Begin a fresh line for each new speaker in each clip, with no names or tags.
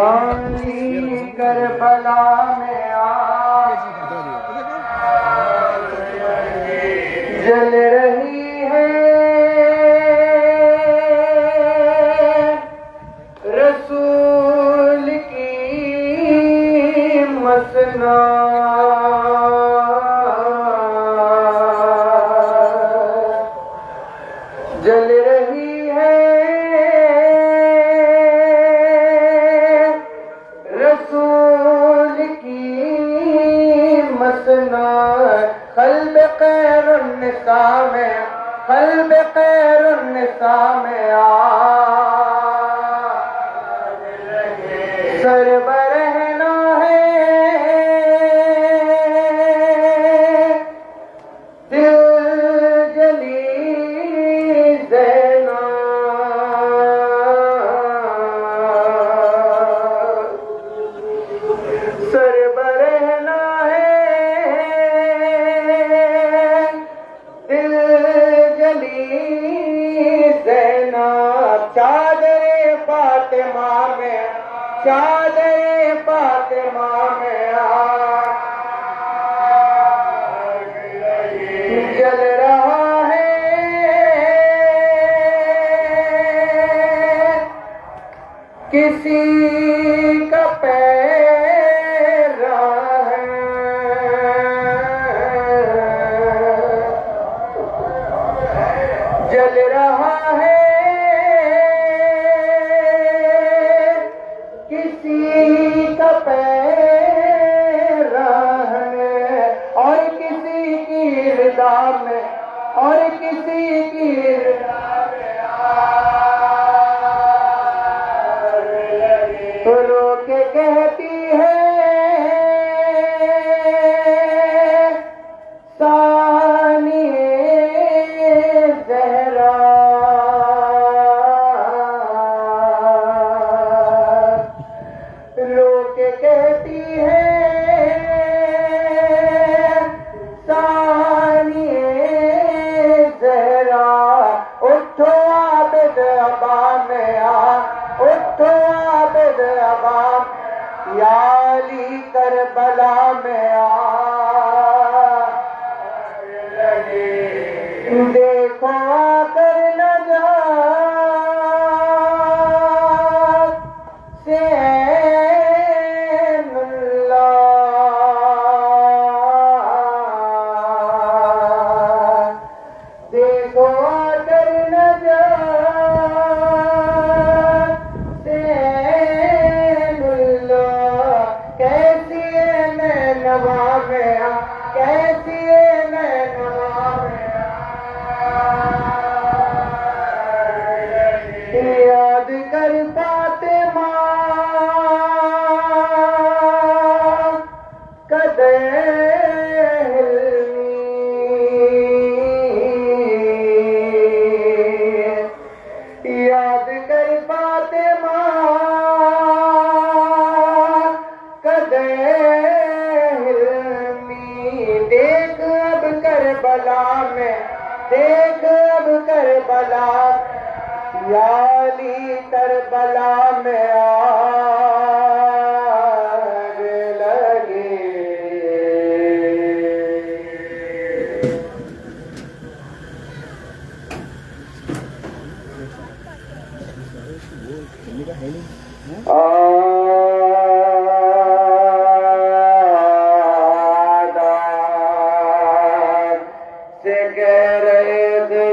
याली Karbala में जल रही है रसूल की मसना, जल रही है रसूल की मसना। क़ल्ब ख़ैरुन्निसा में, क़ल्ब ख़ैरुन्निसा में सर बरहना है, दिल जली ज़ैना। सर बरहना है, दिल जली ज़ैना। चादरे फातिमा में, चादरे फातिमा में जल रहा है किसी का पैरा है। जल रहा है किसी का पैरा है, और किसी की रिदा में, और किसी की रिदा में रो के कहती है सानिए ज़हरा। रो के कहती है सानिए ज़हरा। उठो आबिद अबा में उठो आबिद अबा, या अली करबला में देखो आकर नजात से देखो आकर नजात से कैसी है नैनवा में, कैसी है नैनवा में याद कर फातिमा कदे याद कर फातिमा कदे हिल्मी। देख अब करबला में, देख अब करबला, या अली करबला में आग लगे। से कह रहे थे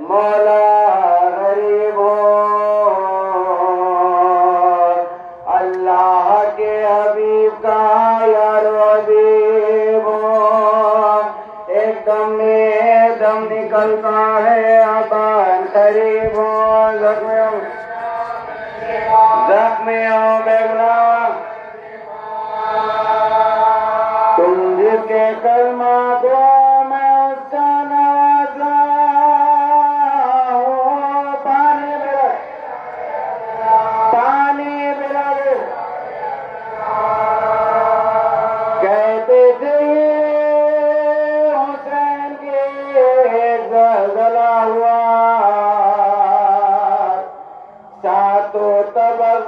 मौला गरीबो, अल्लाह के हबीब का यार हबीबो। एकदम में दम निकलता है अबान करीबो। जख्मियों बेगना तुम जिसके कलमा दुआ में उसका नवाजा हो। पानी पिला दे कहते थे हुसैन के जला हुआ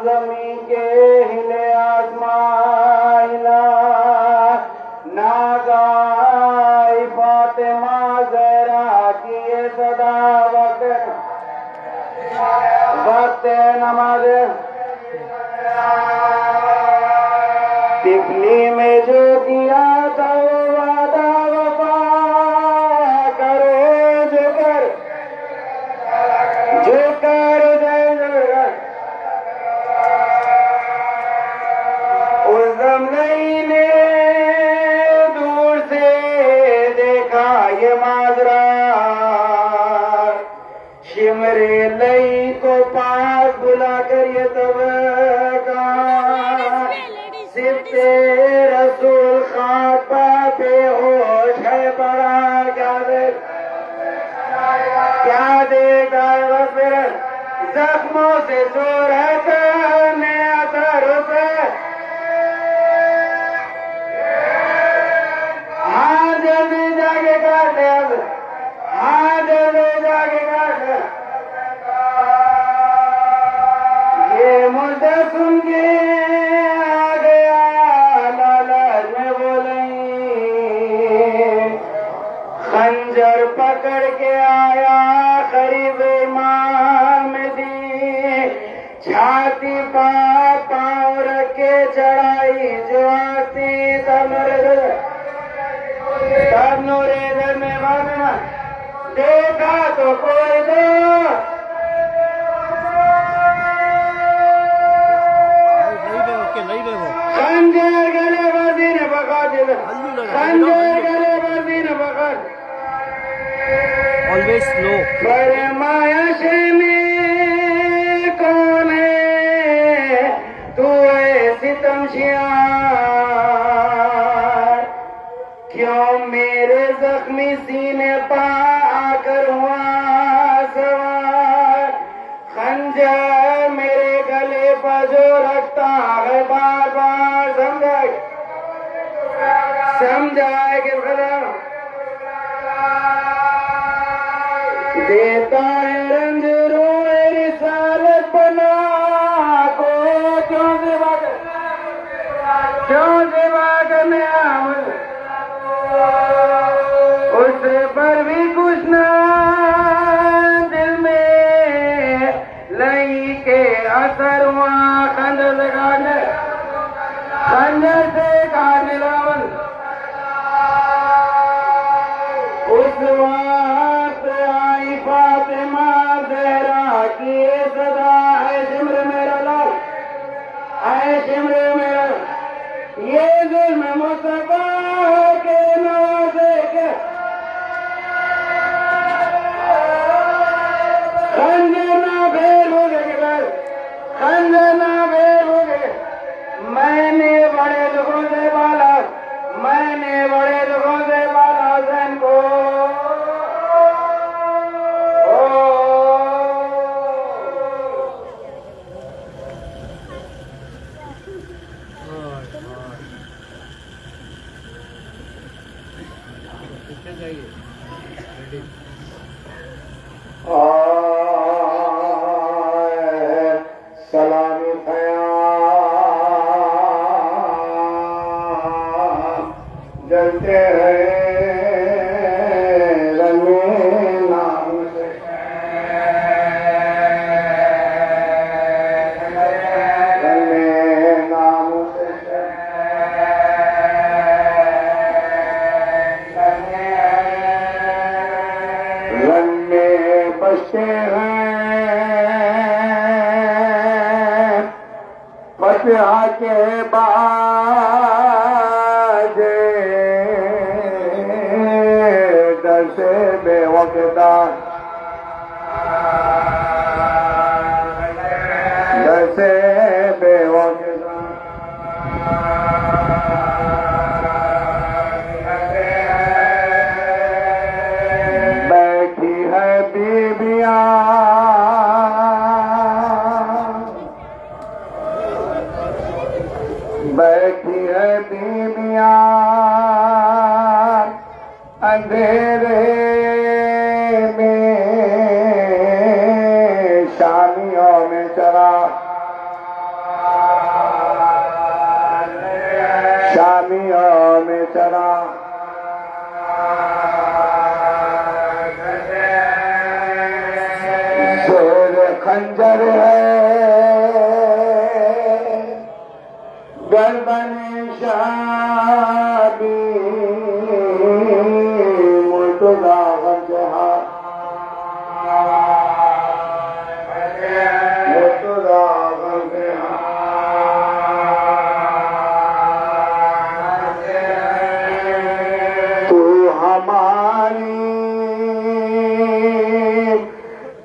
जमी के हिले आजमाइला नागाई फातिमा जहरा किए सदा वक्त नमाज तिफली में जो किया था वो वादा वफा करे जो कर उस जमनई ने दूर से देखा ये माजरा शिमरे लई को पास बुला कर ये तब सिफ्ते रसूल खापा बेहोश है बड़ा क्या देखा है फिर जख्मों से जो रहता है असर से हाँ जल्दी जाके काट ले अब हाँ जल्दी जाके काट ले ये मुद्दा सुन के आ गया लालच में बोले खंजर पकड़ के आया करीब इमाम में दी छाती पाँव रख के चढ़ाई जो आती तब नूरे घर में बाबा देखा तो कोई दो खंजर गले बदी ने पकड़ दिल खंजर गले बदी ने पकड़
ऑलवेज स्लो
फरमाया में कौन है तू ऐसी तमशियार क्यों मेरे जख्मी सीने पा आकर हुआ सवार खंजर मेरे गले पर जो रखता है बार बार समझाए कि देता है रंज रोए रिसालत बना को क्यों सेवा करने उस पर भी कुछ ना दिल में लई के असर हुआ खंजर से काटने खंजर से काटने लावन उस वक्त आई फातिमा जहरा की सदा है शिमर मेरा लाल है शिमर मेरा ये जुल्म मुस्तफा के नवाजे के खंजर ना भेद हो गए खंजर ना भेद हो गए मैंने बड़े दुखों से पाला मैंने बड़े दुखों से पाला हुसैन को सलामी जलते हैं रंगे नाम से रंगे नाम से रंग में बसते हैं फतह के बाद से बेवकता जैसे बेवकता बैठी है बीबियां बैठी है बीबियां अंधेरे में शामियों में चला जामियों में चला शेर खंजर है गर्दन शाबी मुर्तजा गंजहा मुर्तजा गंजहा तू हमारी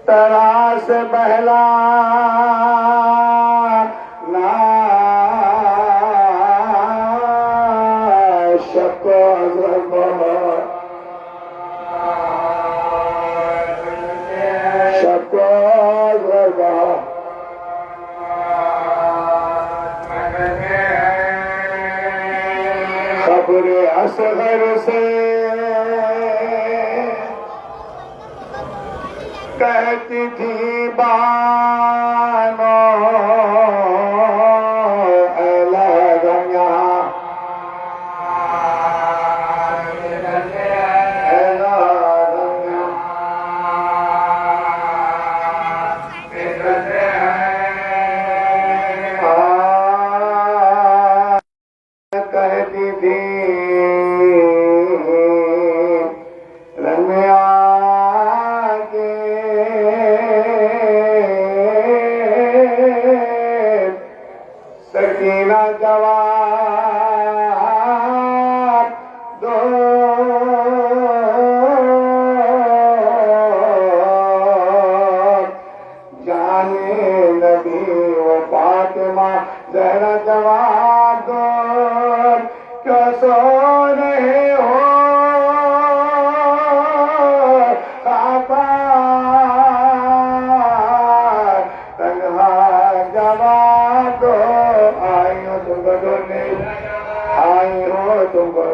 तरह से बहला ना शको शको खबर असगर से कहती थी बानो कहती थी रम्या के सकीना जवाब दो जाने नबी वो फातिमा जहरा जवाब दो क्यों सो रहे हो खापा तन्हा जवाब दो आई हो तुमको ढूंढने आई हो तुमको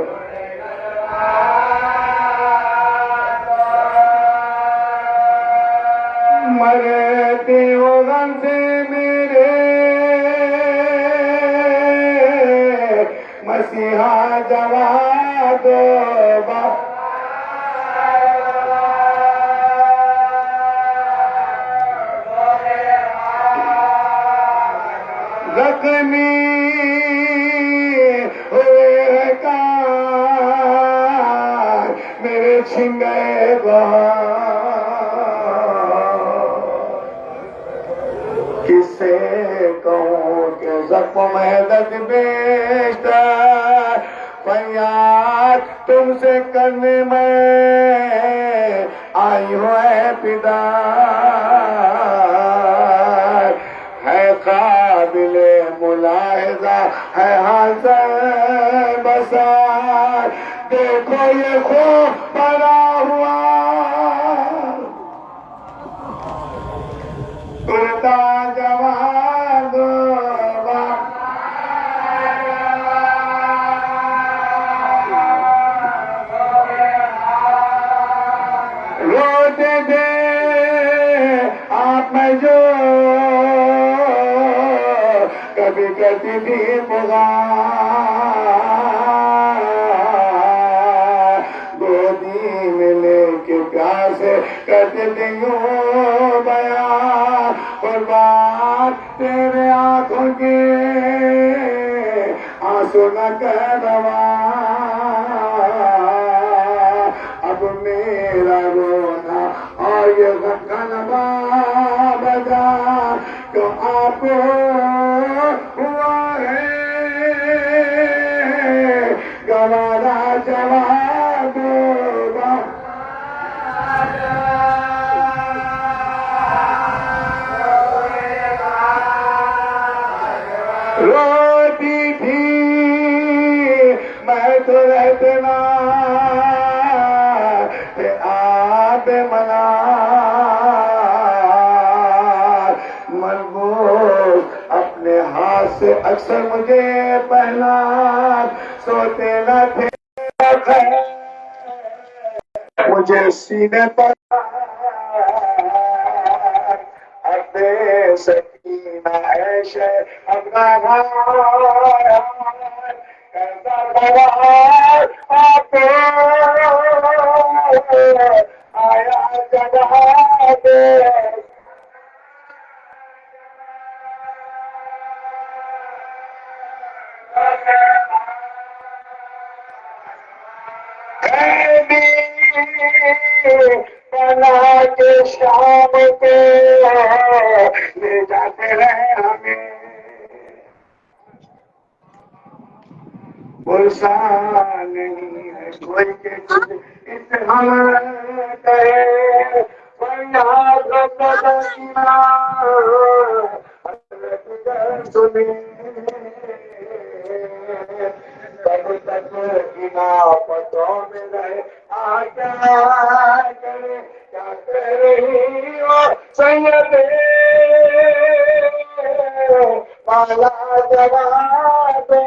मरते हो गम से मेरे मसीहा जवाब दो जख्मी हुए कान मेरे छिन गए किसे कहूँ कि जख्म है दर्द बेशतर फरियाद तुमसे करने में आई हो पिता है काबिले मुलाहिजा है हाज़िर बसार देखो ये खो पड़ा हुआ उल्टा जवाब दो रोते थे आप में जो कभी करती थी पुकार गोदी में लेके प्यार से करते थे यूं बयान और बात तेरे आंखों के आंसू न करवा अब मेरा रोना और ये गनवा बजा क्यों आपको हुआ है गवारा जवाब होगा रोती थी मैं तो रहना आप मना मनगोश अपने हाथ से अक्सर मुझे पहना सोते न थे मुझे सीने पर अपने सकीना ऐशे अपना आया जगा दे बना के शाम को ले जाते रहे हमें गुस्सा नहीं है कोई के इस हम कहे सुने तब तक बिना पतों में रहे क्या करे क्या कर रही हो सैयद माला जवा दो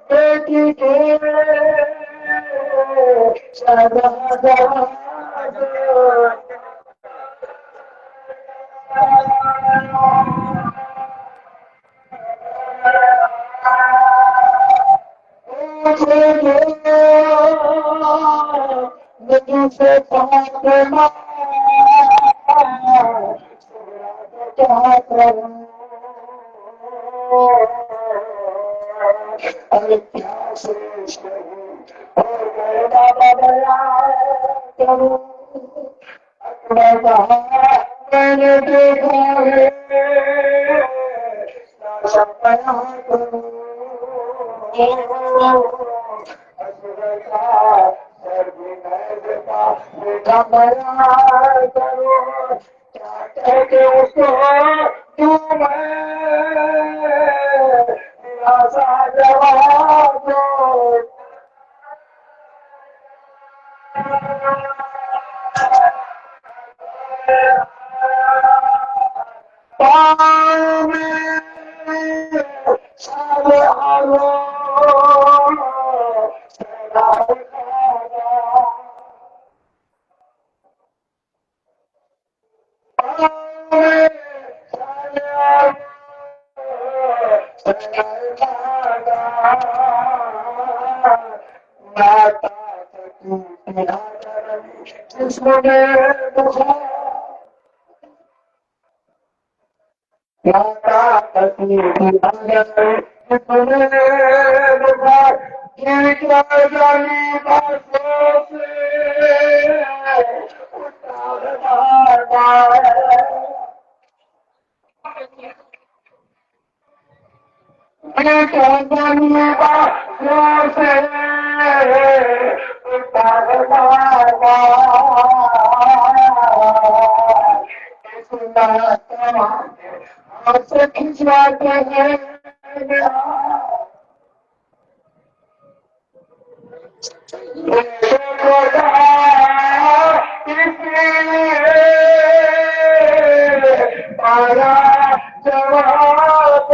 बेटी के मैंने देखा है बेटा बया करो क्या कहते उसको क्यों मैं जवाब दो खिंचवाते हैं पाया जवाब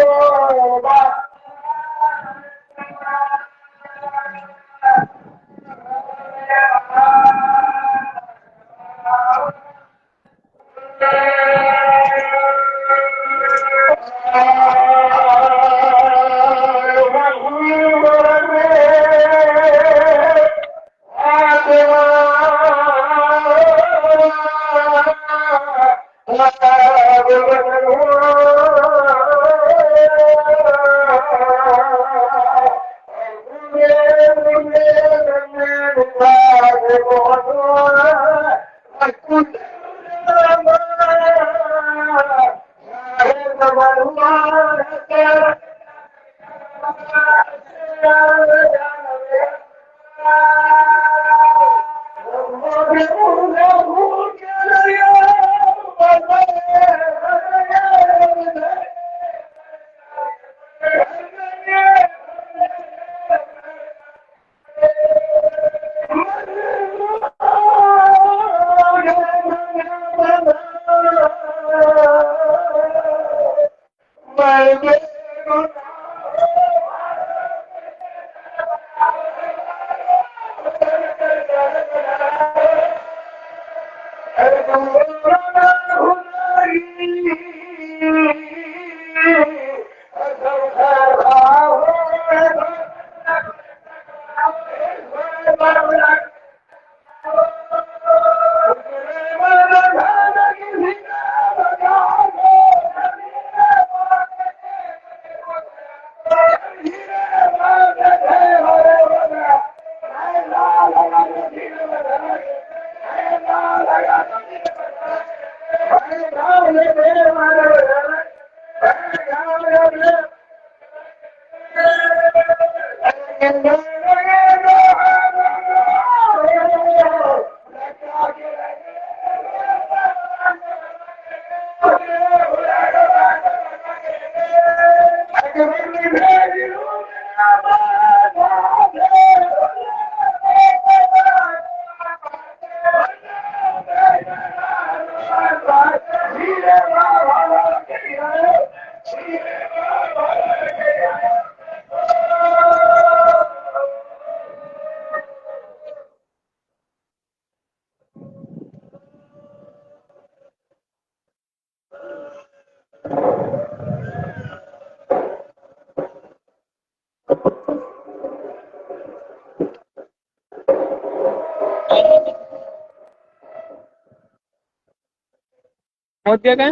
मोतिया का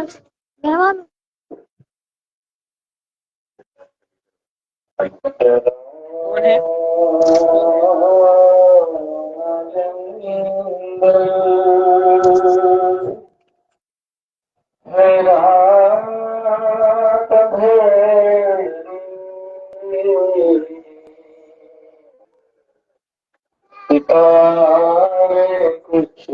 मेहमान
कौन है?
कुछ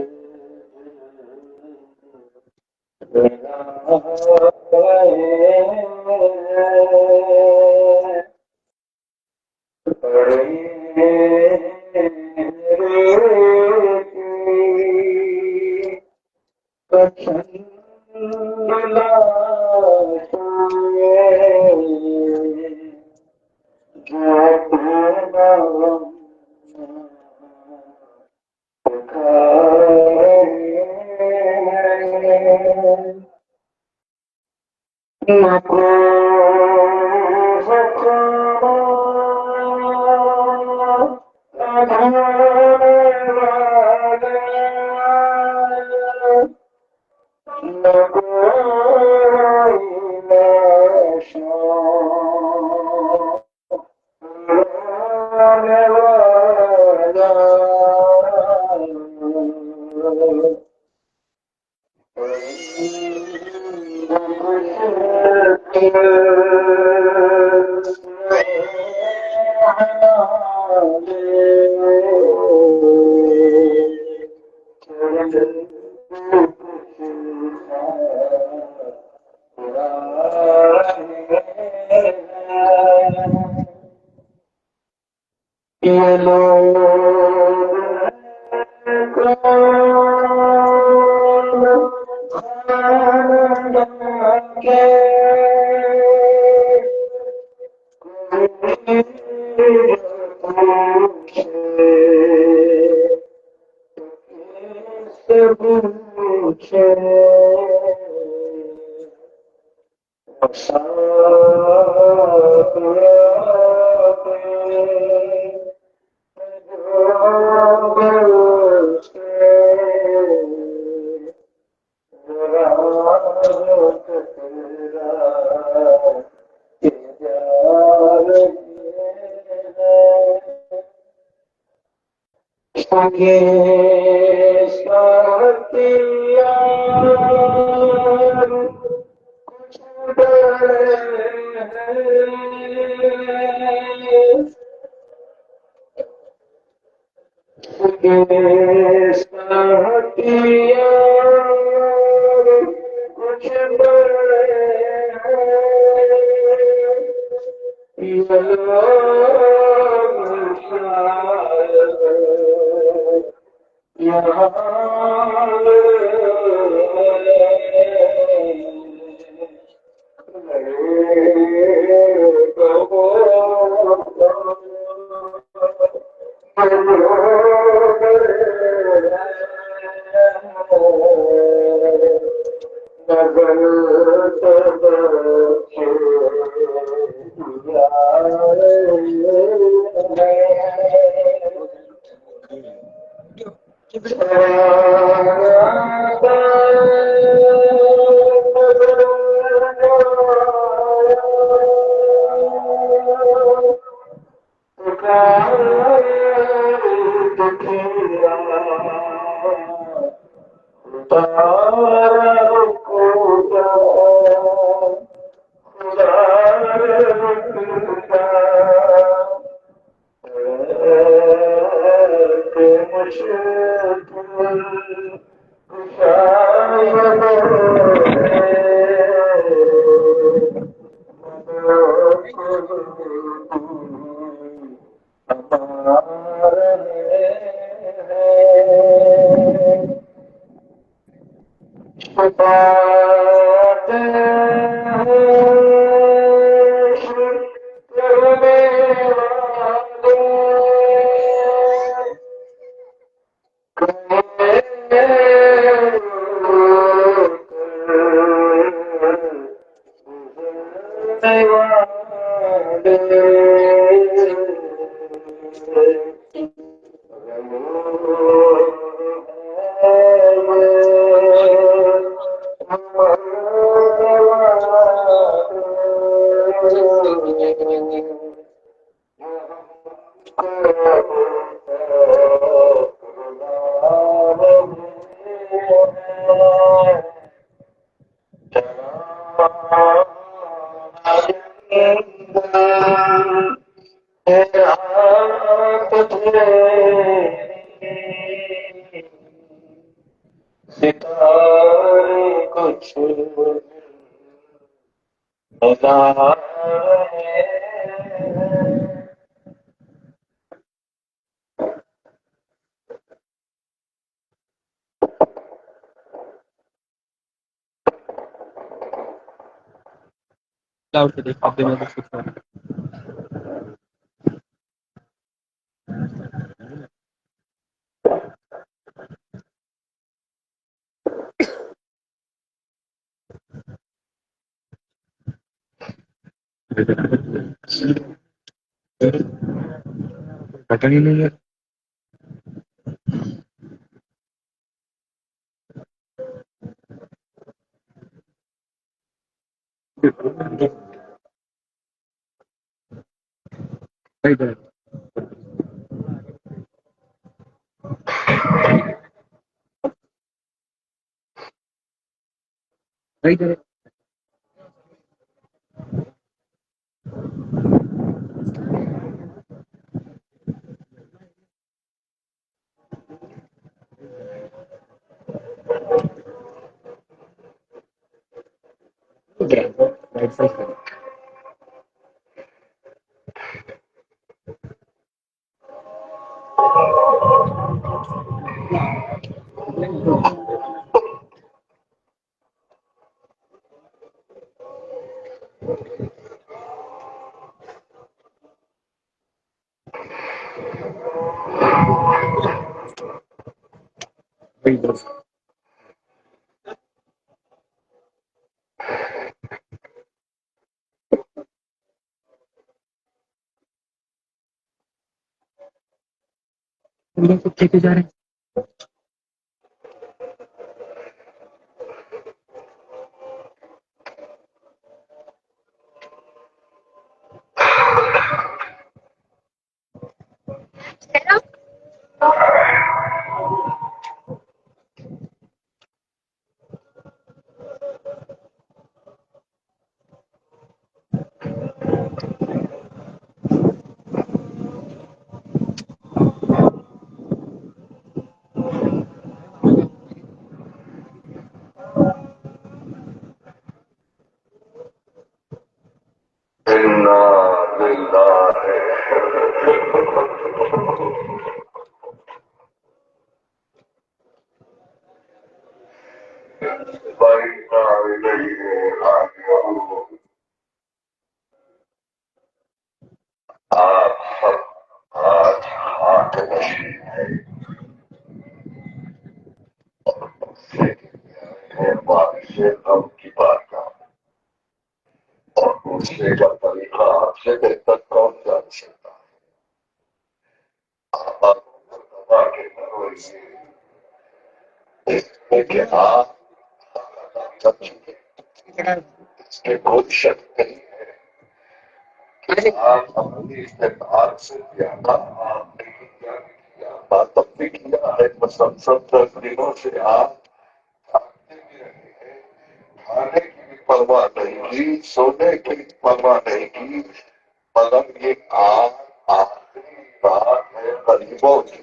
लाउड पे देख अभी मैं कुछ कुछ कर बटन ही नहीं है इधर इधर राइट साइड कर इधर हम लोग कुछ लेके जा रहे हैं
लेकिन इसमें कोई शक नहीं है। आप अपनी इस्तेमाल से ज्यादा आपने किया बात अपनी किया है। सब 10 दिनों से आप खाते भी रहे हैं, खाने की भी परवाह नहीं की, सोने की भी परवाह नहीं की, मगर ये आखिरी बात है गरीबों की,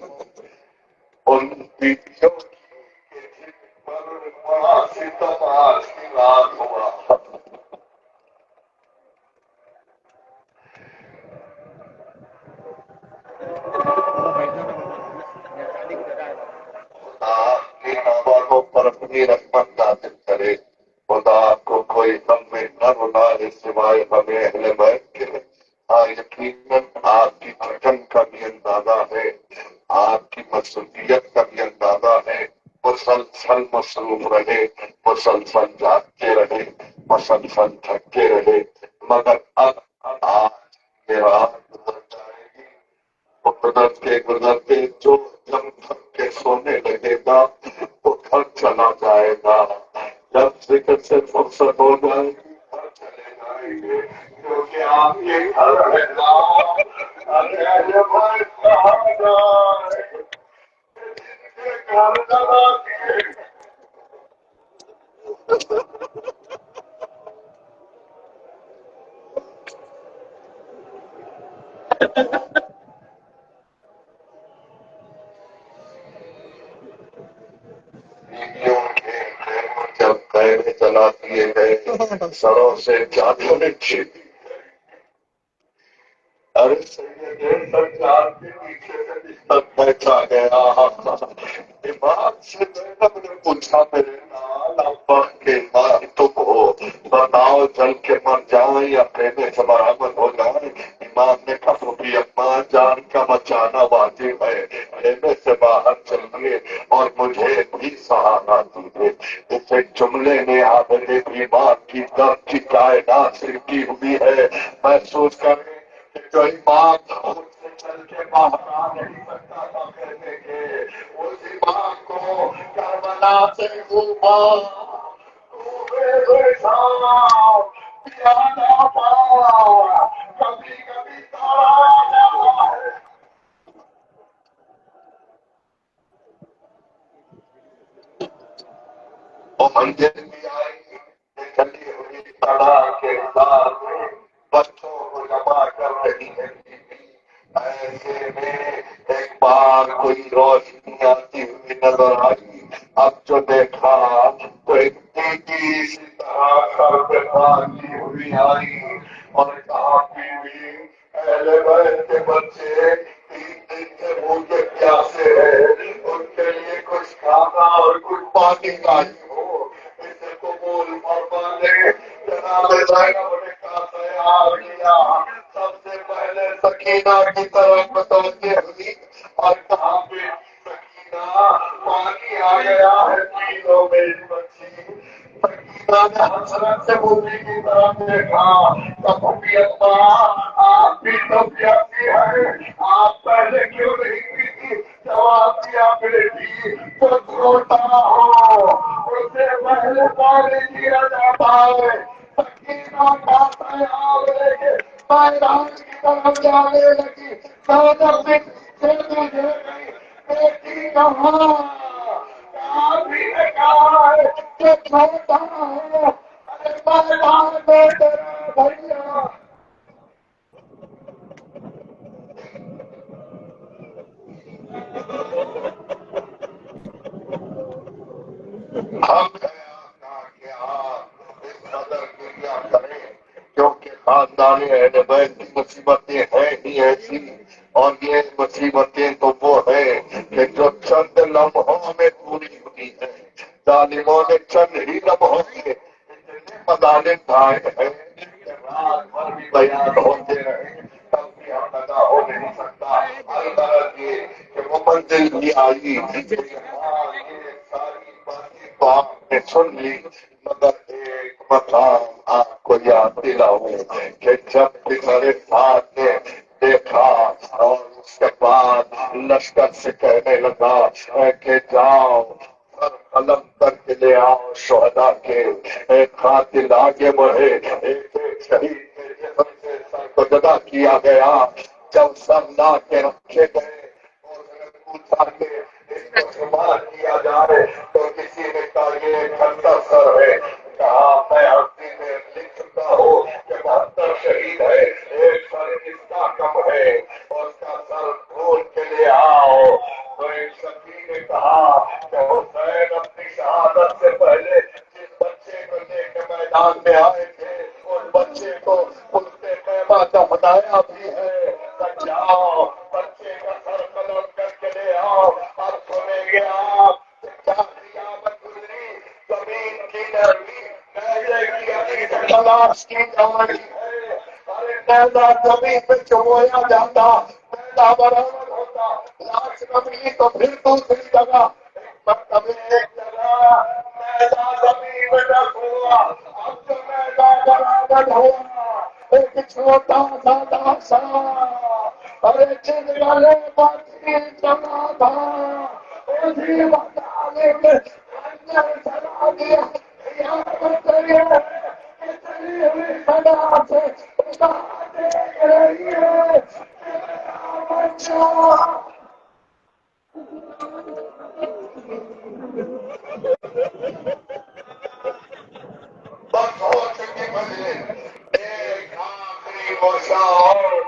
उन बीतियों की पर बड़ा सितम आज की रात हुआ। आपकी आवाज़ों पर अपनी रहमत नाज़िल करे। खुदा आपको कोई गम में न रुलाए सिवाय हमें अहले बैत के। यकीनन आपकी वचन का भी अंदाजा है, आपकी मसूलियत का भी अंदाजा है। मुसलसल मसरूफ रहे, मुसलसल जागते रहे, मुसलसल थकते रहे, मगर अब आज ये रात गुजर जाएगी। गुजरते गुजरते जो जब थक के सोने लगेगा वो घर चला जाएगा। जब जिक्र से फुर्सत हो जाएगी घर चले जाएंगे, क्योंकि आपके घर है ना। अरे भाई कहाँ जाए जिनके घर लगा के जब पैरे चला दिए गए सरों से जादू ने खेती। अरे सरकार के पीछे से बिस्तर पहुंचा गया। दिमाग से जैनब ने पूछा, मेरे लाल अब्बा के मां तुम हो, बताओ जल के मर जाए या प्रेमे से बराबर हो जाए। इमाम ने कहा कि अम्मा जान का बचाना वाजिब है, प्रेमे से बाहर चलिए और मुझे भी सहारा दीजिए। इसे जुमले ने आपने बीमार की दर्द की कायनात से की हुई है। महसूस करें जो बात से चल के बाहर आ नहीं सकता था कहने के, उसी बात को करबला से कभी कभी तारा है। और मंदिर भी आई, चली हुई तड़ा के साथ बच्चों को जमा कर रही है। ऐसे में एक बार कोई रोशनी आती हुई नजर आई। अब जो देखा तो एक बेटी इसी तरह सर पे बांधी हुई आई और कहा, बीवी पहले बैठ के बच्चे 3 दिन से भूखे प्यासे है, उनके लिए कुछ खाना और कुछ पानी लाई हो, इसे कबूल फरमा ले। जनाब ज़ैनब ने कहा तैयार किया। सबसे पहले सकीना की तरफ मुतवज्जे हुई और कहा, बेटी सकीना पानी आ गया है, पी लो मेरी बच्ची। सकीना ने हसरत से मूवी की तरफ देखा, कभी अम्मा आप भी तो प्यासी है, आप पहले क्यों नहीं पीती। जवाब दिया, बेटी जो छोटा हो उसे पहले पानी दिया जाता है। सकीना का तैयार लेके मैदान की तरफ जाने लगी। बेटी कहाँ भी ने कहा है जो छोटा हो, अरे मैदान में तेरा भैया। हम क्योंकि खानदान अहले बैत की मुसीबतें हैं ही ऐसी, और ये मुसीबतें तो वो है कि जो चंद लम्हों में पूरी हुई है। जालिमों ने चंद ही लम्हों में इतने मदाने खाए हैं कि रात भर भी बयान होते रहे तब भी हम अदा हो नहीं सकता। अलबत्ता ये कि वो मंजिल भी आई कि हाँ, ये सारी बातें तो आपने सुन ली, मगर एक मकाम आपको याद दिलाऊं कि जब पिछले साथ ने देखा और उसके बाद लश्कर से कहने लगा कि जाओ कलम करके ले आओ शोहदा के। एक कातिल आगे बढ़े, एक एक शहीद के जिस्म से सर को जुदा किया गया। जब सब ला के रखे गए और पूछा कि इसको शुमार किया जाए तो किसी ने कहा ये 71 सर है। कहा मैं हस्ती में लिख चुका हूँ कि 72 शहीद है, एक सर किसका कम है, उसका सर ढूंढ के ले आओ। तो एक सखी ने कहा कि हुसैन अपनी शहादत से पहले जिस बच्चे को लेकर मैदान में आए थे उस बच्चे को उसने पैमा दफनाया भी है। तो जाओ बच्चे का सर कलम करके ले आओ। अब सुनेंगे आप क्या कियामत गुजरी, जमीन की नरमी मैले की अली से तलाश की जानी है। अरे मैदा जमीन पे चुबोया जाता, मैदा बराबर होता, लाश नमी तो फिर दूसरी जगह, मतलब एक जगह मैदा जमीन में रख हुआ, अब तो मैदा बराबर हुआ। एक छोटा सा दासा अरे जिन वाले बाती जमा था उसी बताने में अंदर चला दिया। यहाँ बताइए कितनी हुई सदा से उतार देख रही है बच्चा। बस हो चुकी मुझे एक आखिरी वर्षा और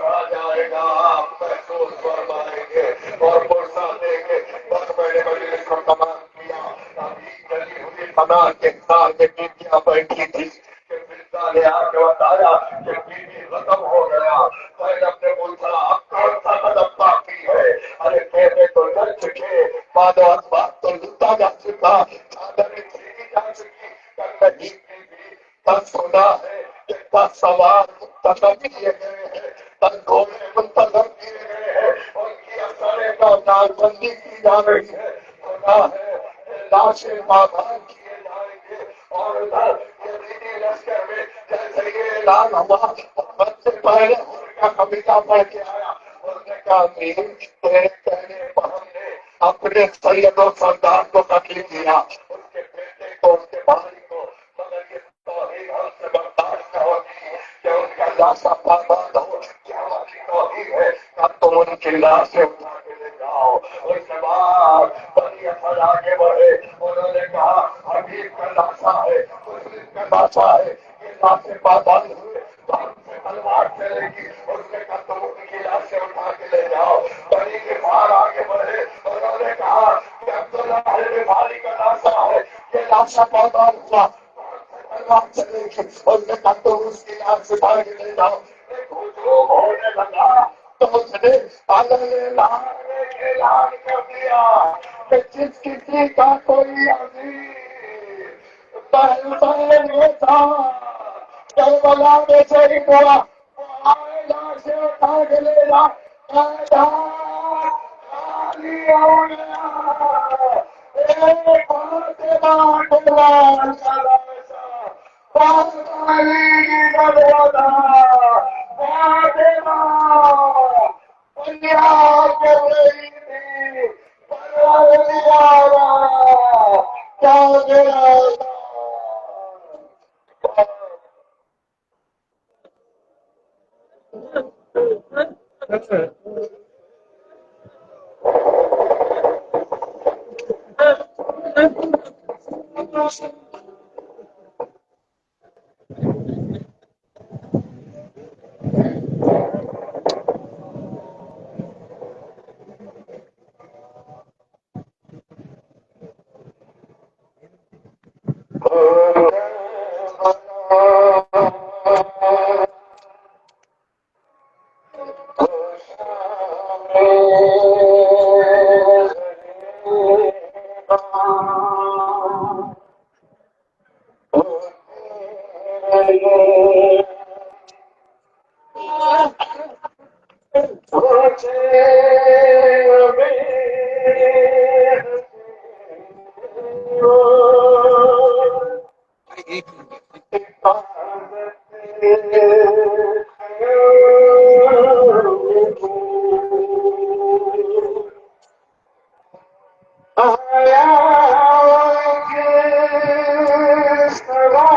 आ जाएगा, आप महसूस फरमाएंगे और पुरसा देंगे। बस मैंने मजलिस को तमाम किया। अभी गली हुई फना के साथ में बीबियां बैठी थी कि मिर्जा ने आके बताया कि बीबी खत्म हो गया। मैंने अपने पूछा अब कौन सा कदम बाकी है। अरे कहने तो लग चुके, मानो बात तो लुटा जा चुका, चादर छीनी जा चुकी, कन्नगी बीबी तब सुना है कि 10 सवाल मुंतखब किए गए हैं, 10 घोड़े मुंतखब किए गए हैं, उनकी असरे का नाजबंदी की जा रही है। सुना है लाशें बाजार किए जाएंगे और उधर यजीदी लश्कर में जैसे ये ऐलान हुआ सबसे पहले उनका कविता पढ़ के आया। उसने कहा तेरे कहने पर हमने अपने सैयद और सरदार को कतल किया, उसके बेटे को, उसके भाई को, मगर ये तौहीद हमसे बर्दाश्त न होगी कि उनका लाशा बर्बाद हो। क्या हमारी तौहीद है, अब तुम उनकी लाशें उठा के ले जाओ। उसके बाद बनी असद आगे बढ़े, उन्होंने कहा हबीब का लाशा है, मुस्लिम का लाशा है, ये लाशें बाजार हुए तो हमसे तलवार चलेगी। उसने कहा तुम उनकी लाशें उठा के ले जाओ। बनी के बाहर आगे बढ़े, उन्होंने कहा कि अब्दुल्लाह भारी का लाशा है, ये लाशा बाजार हुआ चलेगी। उसने कहा तुम उसकी लाश उठा के ले जाओ। हुजूम होने लगा तो उसने ऐलान कर दिया कि जिस किसी का कोई अजीज पहलवान होता करबला में शहीद हुआ, वो आए लाशें उठा के ले जा। मैदान खाली हो गया। एक फातिमा कुर्बान का लाशा, फातिमा बरवदा, फातिमा फरियाद कर रही थी, परवरदिगारा क्या गिरा। आया के सवा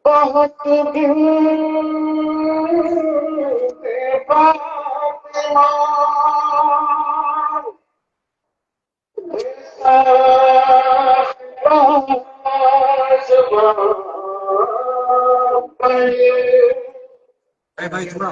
बहुत दिन के
भाई थोड़ा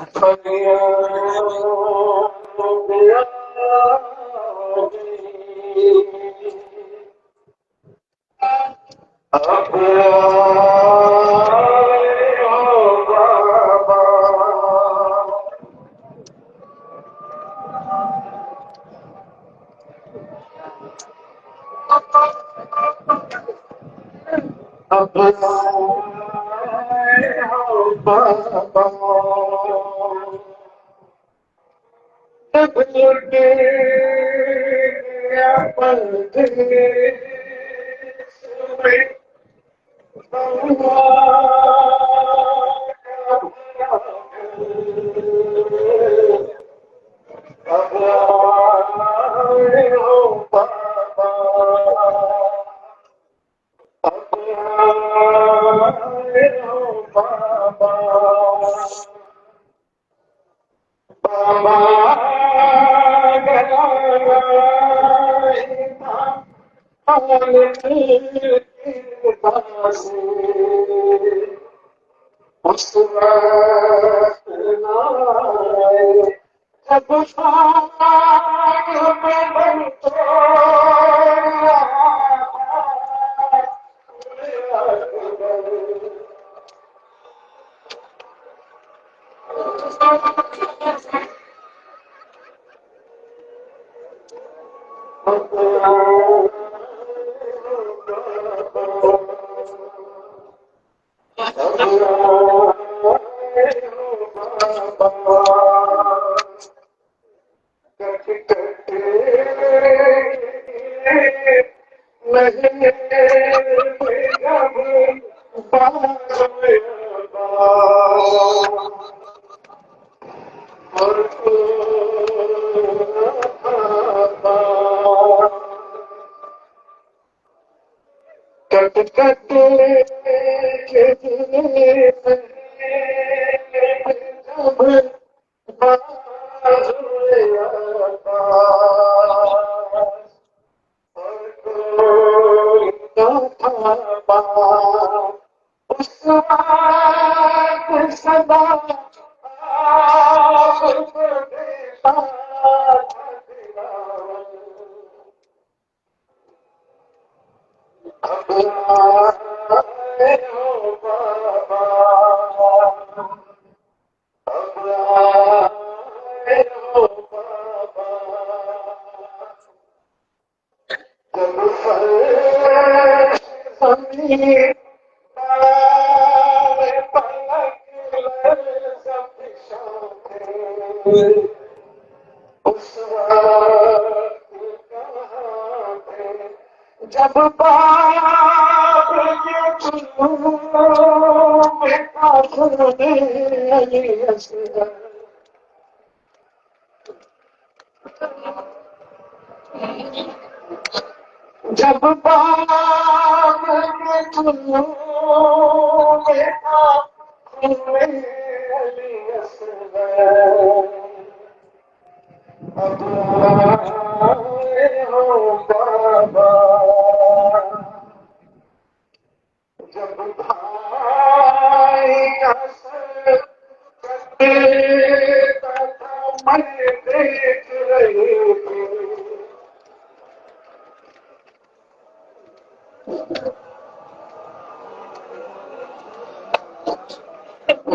जब बाग में चुनूं देखा अब आए हो बाबा, जब भाई का सर कटेगा था मन देख रही थी,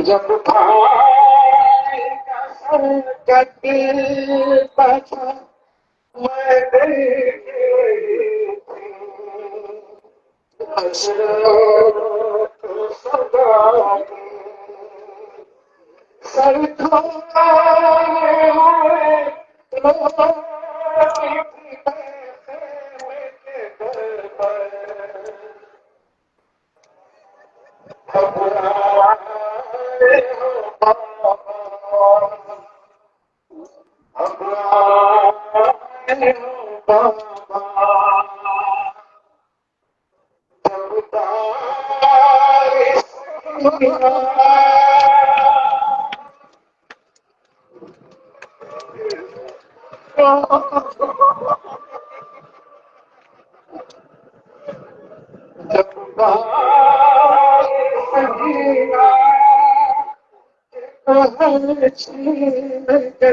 जब भाई का सर कटेगा था मैं देख रही थी, हज़रत सदा सर खोए हुए रोती थी खेमे के दर पर, घबराए हो बाबा, घबराए हो बाबा, जब बारिश हुआ जब बारिश हुआ हर छीन गए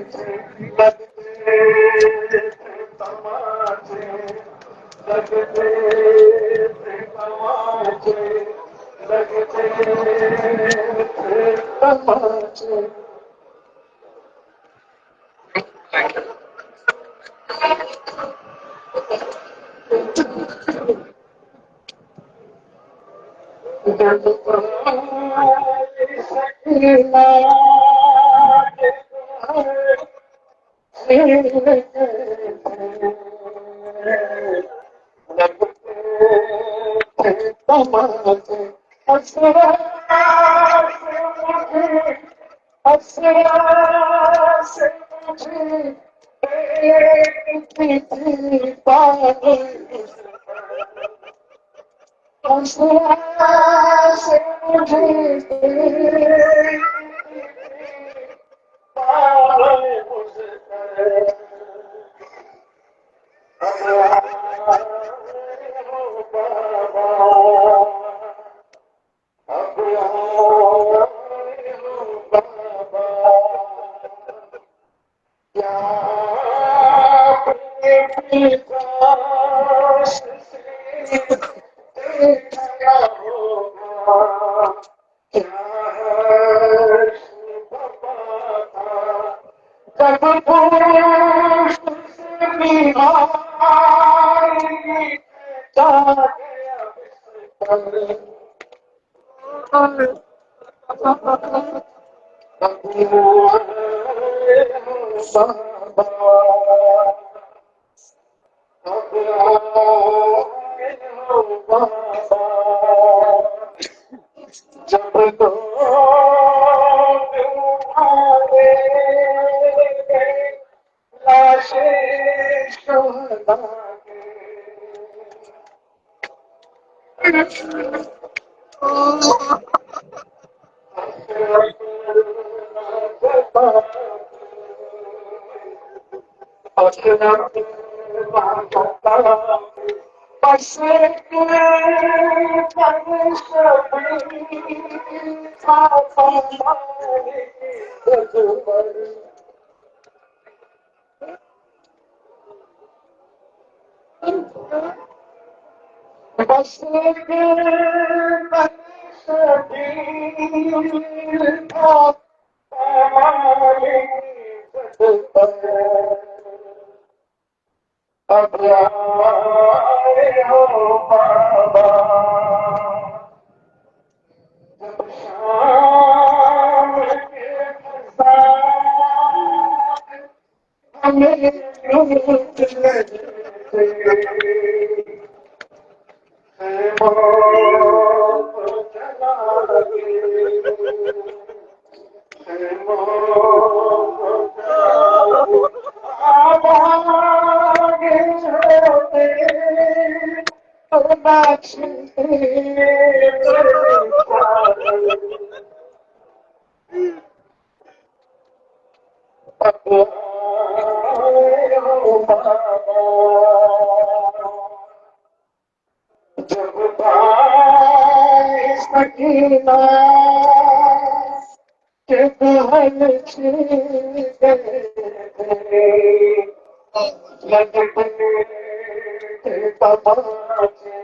लगते थे तमाचे, लगते थे तमाचे, लगते थे तमाचे, जब बारिश सकीना के घर छीन गए लगते थे तमाचे, असरा से मुझे, असरा से मुझे देखती थी पागल, असरा से मुझे देखती थी पागल मुझसे, अब आए हो बाबा, अब आए हो बाबा, क्या अपने पिताश से देखा होगा, क्या हर्ष बाबा था जब पुष्प से बीमारी जा गया बिस्तर, अब आए हो बाबा, अब आए हो बाबा, जब लोग उठाए गए लाशें शोहदा के, अब आए हो बाबा, जब शाम के खज़ान हमें लूट लगे खैमों को जला के, खैमों को जला के, आवाज़ें होते
जब पाए सकीना के बहन लग पड़े तमाचे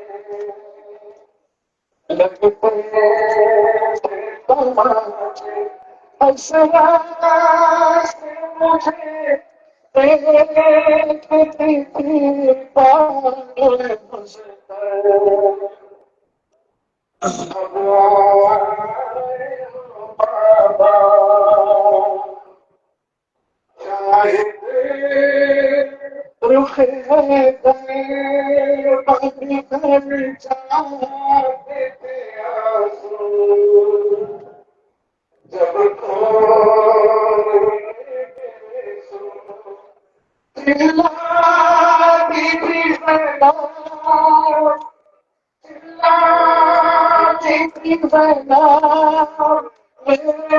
लग पड़े तमाचे हंसना से मुझे देखती थी पागल हंसकर बाबा चाहे रुख है गए बंद कर जाते थे आंसू जब चिल्लाती थी चिल्लाती थी मेरे बाबा मेरी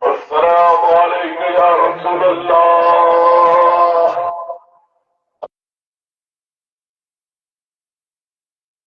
अस्सलामु अलैकुम या रसूल अल्लाह